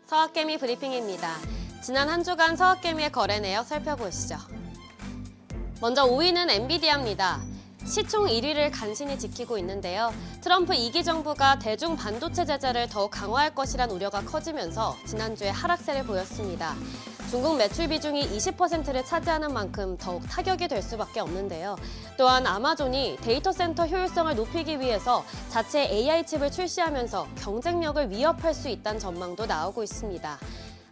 서학개미 브리핑입니다. 지난 한 주간 서학개미의 거래 내역 살펴보시죠. 먼저 5위는 엔비디아입니다. 시총 1위를 간신히 지키고 있는데요. 트럼프 2기 정부가 대중 반도체 제재를 더욱 강화할 것이란 우려가 커지면서 지난주에 하락세를 보였습니다. 중국 매출 비중이 20%를 차지하는 만큼 더욱 타격이 될 수밖에 없는데요. 또한 아마존이 데이터 센터 효율성을 높이기 위해서 자체 AI 칩을 출시하면서 경쟁력을 위협할 수 있다는 전망도 나오고 있습니다.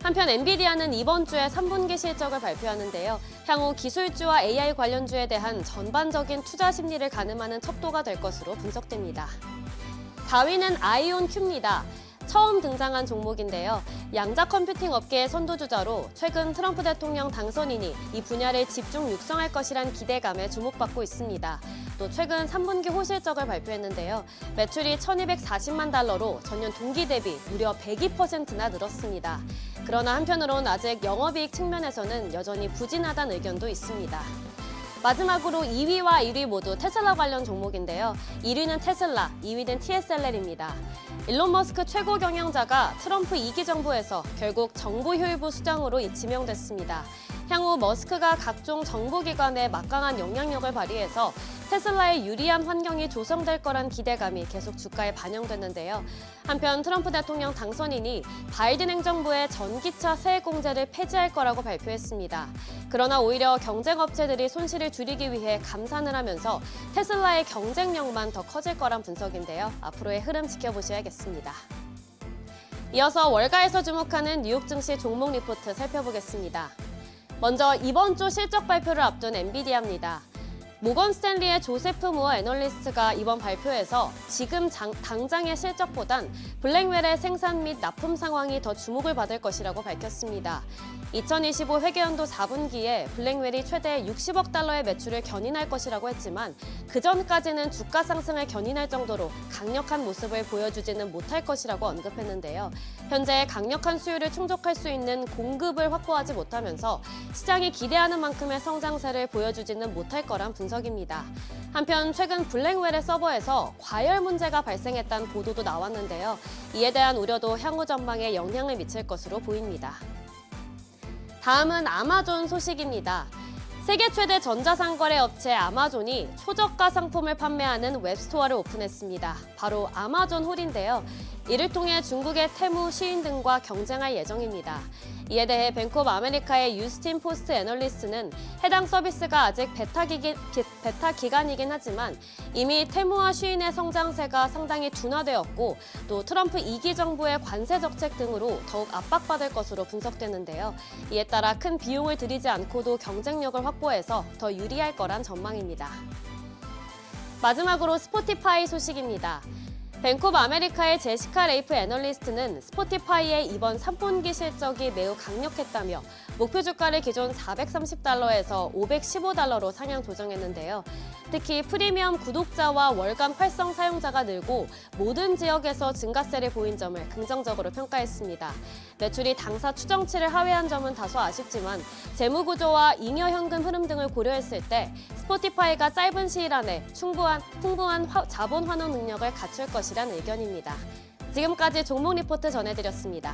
한편 엔비디아는 이번 주에 3분기 실적을 발표하는데요. 향후 기술주와 AI 관련주에 대한 전반적인 투자 심리를 가늠하는 척도가 될 것으로 분석됩니다. 4위는 아이온큐입니다. 처음 등장한 종목인데요. 양자 컴퓨팅 업계의 선도주자로 최근 트럼프 대통령 당선인이 이 분야를 집중 육성할 것이란 기대감에 주목받고 있습니다. 또 최근 3분기 호실적을 발표했는데요. 매출이 1,240만 달러로 전년 동기 대비 무려 102%나 늘었습니다. 그러나 한편으론 아직 영업이익 측면에서는 여전히 부진하다는 의견도 있습니다. 마지막으로 2위와 1위 모두 테슬라 관련 종목인데요. 1위는 테슬라, 2위는 TSLL입니다. 일론 머스크 최고 경영자가 트럼프 2기 정부에서 결국 정부효율부 수장으로 지명됐습니다. 향후 머스크가 각종 정부기관에 막강한 영향력을 발휘해서 테슬라의 유리한 환경이 조성될 거란 기대감이 계속 주가에 반영됐는데요. 한편 트럼프 대통령 당선인이 바이든 행정부의 전기차 세액 공제를 폐지할 거라고 발표했습니다. 그러나 오히려 경쟁업체들이 손실을 줄이기 위해 감산을 하면서 테슬라의 경쟁력만 더 커질 거란 분석인데요. 앞으로의 흐름 지켜보셔야겠습니다. 이어서 월가에서 주목하는 뉴욕 증시 종목 리포트 살펴보겠습니다. 먼저 이번 주 실적 발표를 앞둔 엔비디아입니다. 모건 스탠리의 조세프 무어 애널리스트가 이번 발표에서 지금 당장의 실적보단 블랙웰의 생산 및 납품 상황이 더 주목을 받을 것이라고 밝혔습니다. 2025 회계연도 4분기에 블랙웰이 최대 60억 달러의 매출을 견인할 것이라고 했지만 그전까지는 주가 상승을 견인할 정도로 강력한 모습을 보여주지는 못할 것이라고 언급했는데요. 현재 강력한 수요를 충족할 수 있는 공급을 확보하지 못하면서 시장이 기대하는 만큼의 성장세를 보여주지는 못할 거란 분석입니다. 한편 최근 블랙웰의 서버에서 과열 문제가 발생했다는 보도도 나왔는데요. 이에 대한 우려도 향후 전망에 영향을 미칠 것으로 보입니다. 다음은 아마존 소식입니다. 세계 최대 전자상거래 업체 아마존이 초저가 상품을 판매하는 웹스토어를 오픈했습니다. 바로 아마존 홀인데요. 이를 통해 중국의 테무, 쉬인 등과 경쟁할 예정입니다. 이에 대해 뱅크 오브 아메리카의 유스틴 포스트 애널리스트는 해당 서비스가 아직 베타 기간이긴 하지만 이미 테무와 쉬인의 성장세가 상당히 둔화되었고 또 트럼프 2기 정부의 관세 정책 등으로 더욱 압박받을 것으로 분석되는데요. 이에 따라 큰 비용을 들이지 않고도 경쟁력을 확보해서 더 유리할 거란 전망입니다. 마지막으로 스포티파이 소식입니다. 뱅크 오브 아메리카의 제시카 레이프 애널리스트는 스포티파이의 이번 3분기 실적이 매우 강력했다며 목표 주가를 기존 430달러에서 515달러로 상향 조정했는데요. 특히 프리미엄 구독자와 월간 활성 사용자가 늘고 모든 지역에서 증가세를 보인 점을 긍정적으로 평가했습니다. 매출이 당사 추정치를 하회한 점은 다소 아쉽지만 재무 구조와 잉여 현금 흐름 등을 고려했을 때 스포티파이가 짧은 시일 안에 풍부한 자본 환원 능력을 갖출 것이란 의견입니다. 지금까지 종목 리포트 전해드렸습니다.